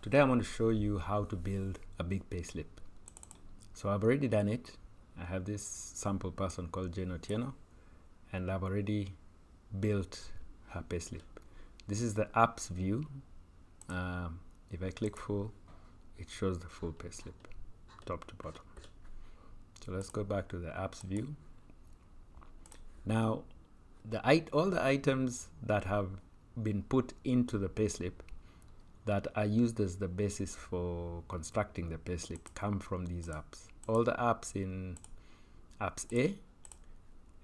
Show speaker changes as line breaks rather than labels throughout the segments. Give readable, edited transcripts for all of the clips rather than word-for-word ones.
Today I'm going to show you how to build a big payslip. So I've already done it. I have this sample person called Jane Otieno, and I've already built her payslip. This is the apps view. If I click full, it shows the full payslip, top to bottom. So let's go back to the apps view. Now, all the items that have been put into the payslip that are used as the basis for constructing the payslip come from these apps. All the apps in apps A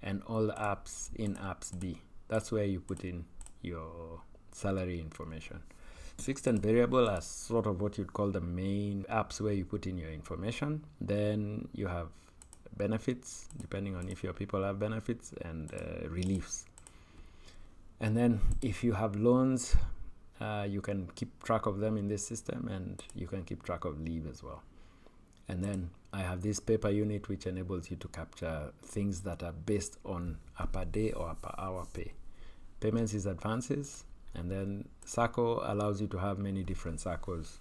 and all the apps in apps B. That's where you put in your salary information. Fixed and variable are sort of what you'd call the main apps where you put in your information. Then you have benefits, depending on if your people have benefits, and reliefs. And then if you have loans, you can keep track of them in this system, and you can keep track of leave as well. And then I have this paper unit which enables you to capture things that are based on a per day or a per hour pay. Payments is advances, and then SACCO allows you to have many different SACCOs,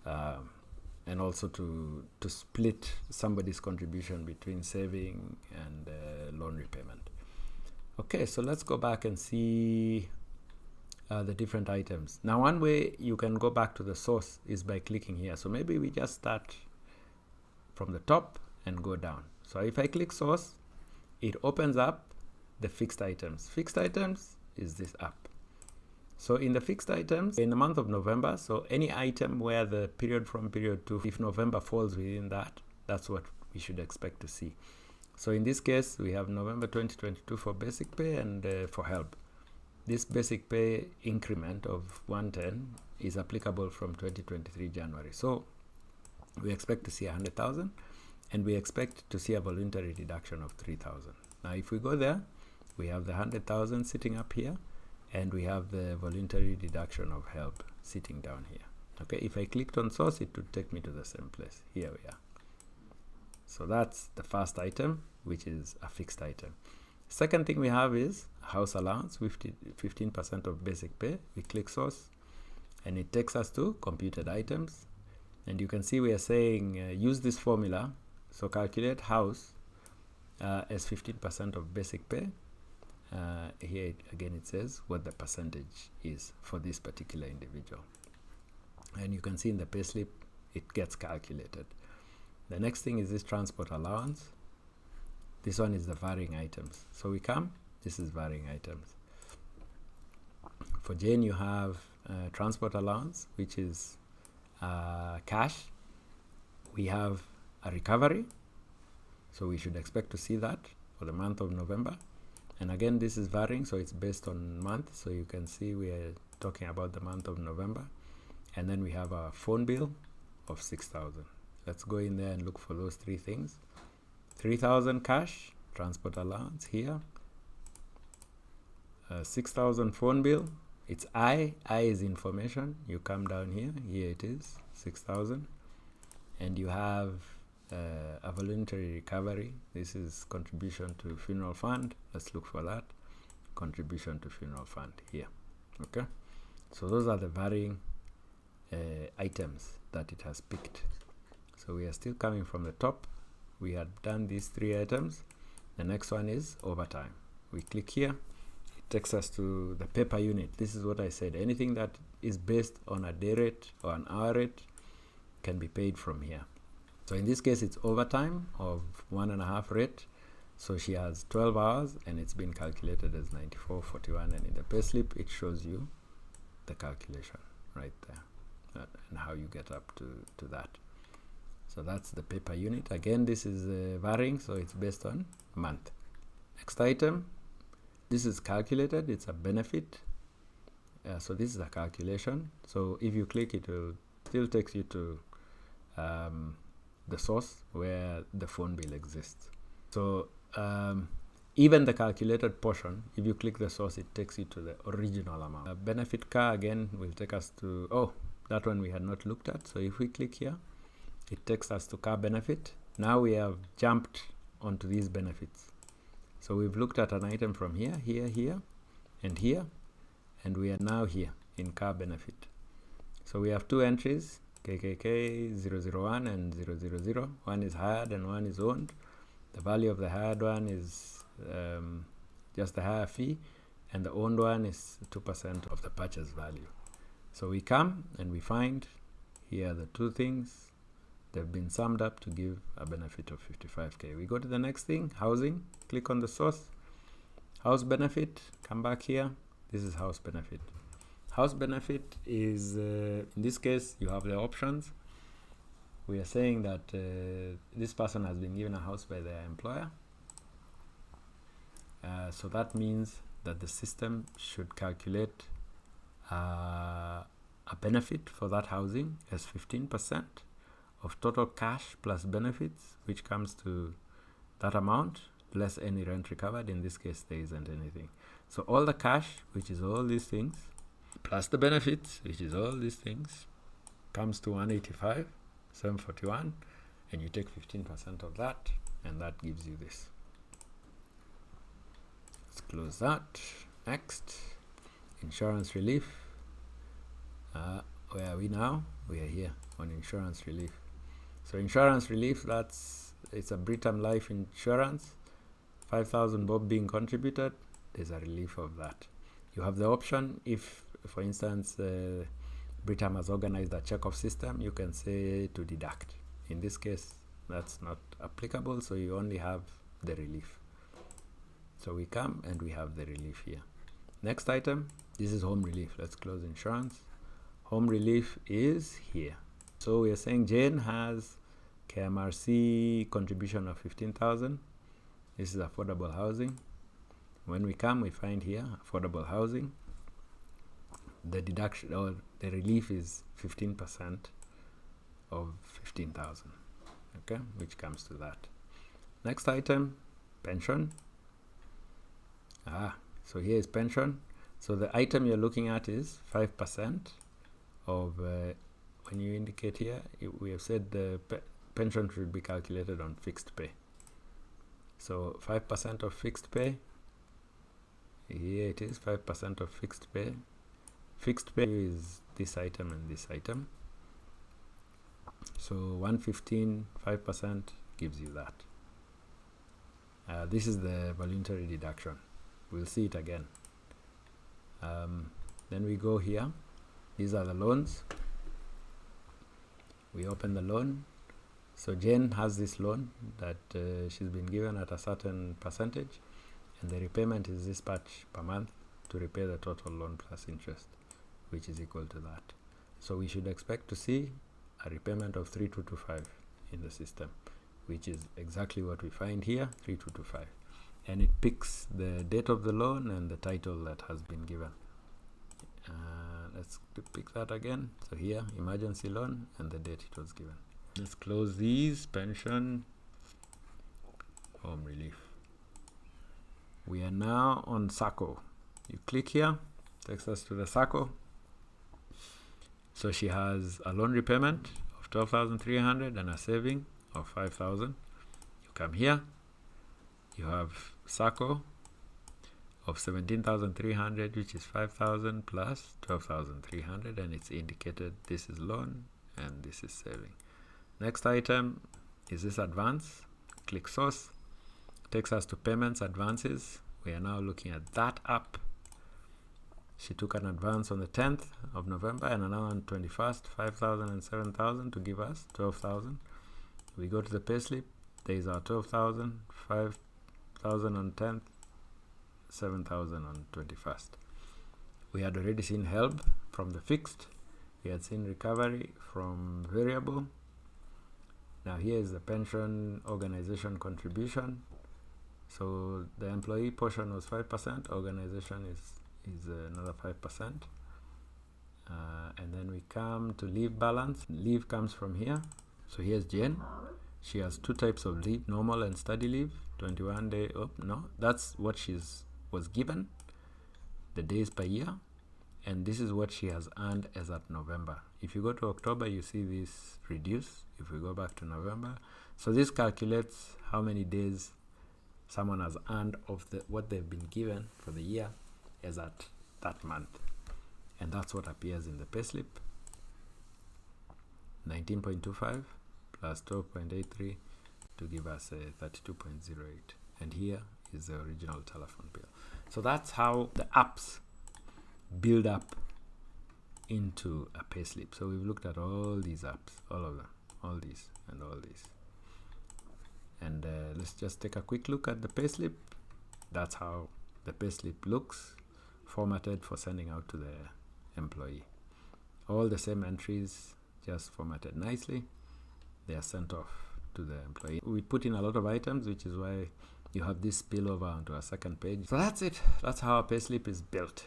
and also to split somebody's contribution between saving and loan repayment. Okay, so let's go back and see the different items. Now, one way you can go back to the source is by clicking here. So maybe we just start from the top and go down. So if I click source, it opens up the fixed items. Fixed items is this app. So in the fixed items, in the month of November, so any item where the period from period to, if November falls within that, that's what we should expect to see. So in this case, we have November 2022 for basic pay and for help. This basic pay increment of 110 is applicable from 2023 January. So we expect to see 100,000, and we expect to see a voluntary deduction of 3,000. Now, if we go there, we have the 100,000 sitting up here, and we have the voluntary deduction of help sitting down here. Okay, if I clicked on source, it would take me to the same place. Here we are. So that's the first item, which is a fixed item. Second thing we have is house allowance, 15% of basic pay. We click source, and it takes us to computed items. And you can see we are saying use this formula. So calculate house as 15% of basic pay. Here again it says what the percentage is for this particular individual. And you can see in the payslip it gets calculated. The next thing is this transport allowance. This one is the varying items. So we come, this is varying items. For Jane, you have transport allowance, which is cash. We have a recovery, so we should expect to see that for the month of November. And again, this is varying, so it's based on month. So you can see we are talking about the month of November. And then we have a phone bill of 6,000. Let's go in there and look for those three things. 3,000 cash, transport allowance here. 6,000 phone bill. It's I is information. You come down here it is, 6,000. And you have a voluntary recovery. This is contribution to funeral fund. Let's look for that. Contribution to funeral fund here. Okay. So those are the varying items that it has picked. So we are still coming from the top. We had done these three items. The next one is overtime. We click here. It takes us to the paper unit. This is what I said. Anything that is based on a day rate or an hour rate can be paid from here. So in this case, it's overtime of 1.5 rate. So she has 12 hours, and it's been calculated as 94.41. And in the payslip, it shows you the calculation right there and how you get up to that. So that's the paper unit. Again, this is varying, so it's based on month. Next item, this is calculated. It's a benefit. So this is a calculation. So if you click, it will still takes you to the source where the phone bill exists. So even the calculated portion, if you click the source, it takes you to the original amount. Benefit car again will take us to, that one we had not looked at. So if we click here, it takes us to car benefit. Now we have jumped onto these benefits. So we've looked at an item from here, here, and here, and we are now here in car benefit. So we have two entries, KKK 001 and 000. One is hired and one is owned. The value of the hired one is just the hire fee, and the owned one is 2% of the purchase value. So we come and we find here are the two things. They've been summed up to give a benefit of 55K. We go to the next thing, housing. Click on the source. House benefit, come back here. This is house benefit. House benefit is, in this case, you have the options. We are saying that this person has been given a house by their employer. So that means that the system should calculate a benefit for that housing as 15% of total cash plus benefits, which comes to that amount, less any rent recovered. In this case, there isn't anything. So all the cash, which is all these things, plus the benefits, which is all these things, comes to 185,741, and you take 15% of that, and that gives you this. Let's close that. Next, insurance relief. Where are we now? We are here on insurance relief. So insurance relief, it's a Britam life insurance, 5,000 bob being contributed. There's a relief of that. You have the option if, for instance, Britam has organized a check-off system, you can say to deduct. In this case, that's not applicable, so you only have the relief. So we come and we have the relief here. Next item, this is home relief. Let's close insurance. Home relief is here. So we are saying Jane has KMRC contribution of 15,000. This is affordable housing. When we come, we find here affordable housing. The deduction or the relief is 15% of 15,000. Okay, which comes to that. Next item, pension. So here is pension. So the item you're looking at is 5% of, when you indicate here, we have said the pension should be calculated on fixed pay. So 5% of fixed pay, here it is, 5% of fixed pay. Fixed pay is this item and this item. So 115, 5% gives you that. This is the voluntary deduction. We'll see it again. Then we go here. These are the loans. We open the loan. So Jane has this loan that she's been given at a certain percentage, and the repayment is this much per month to repay the total loan plus interest, which is equal to that. So we should expect to see a repayment of 3225 in the system, which is exactly what we find here, 3225. And it picks the date of the loan and the title that has been given. Let's pick that again. So here, emergency loan and the date it was given. Let's close these. Pension, home relief. We are now on SACCO. You click here, takes us to the SACCO. So she has a loan repayment of 12,300 and a saving of 5,000. You come here, you have SACCO of 17,300, which is 5,000 plus 12,300, and it's indicated this is loan and this is saving. Next item is this advance. Click source, takes us to payments advances. We are now looking at that app. She took an advance on the 10th of November and now on 21st, 5,000 and 7,000 to give us 12,000. We go to the payslip. There is our 12,000, 5,000 on 10th, 7,000 on 21st. We had already seen help from the fixed. We had seen recovery from variable. Now here is the pension organization contribution. So the employee portion was 5%. Organization is another 5%. And then we come to leave balance. Leave comes from here. So here's Jane. She has two types of leave, normal and study leave. 21 day. Oh no, that's what was given, the days per year, and this is what she has earned as at November. If you go to October, you see this reduce. If we go back to November, so this calculates how many days someone has earned of what they've been given for the year as at that month, and that's what appears in the payslip. 19.25 plus 12.83 to give us a 32.08. And here is the original telephone bill. So that's how the apps build up into a payslip. So we've looked at all these apps, all of them, all these and all these. And let's just take a quick look at the payslip. That's how the payslip looks, formatted for sending out to the employee. All the same entries, just formatted nicely. They are sent off to the employee. We put in a lot of items, which is why you have this spillover onto a second page. So that's it. That's how a payslip is built.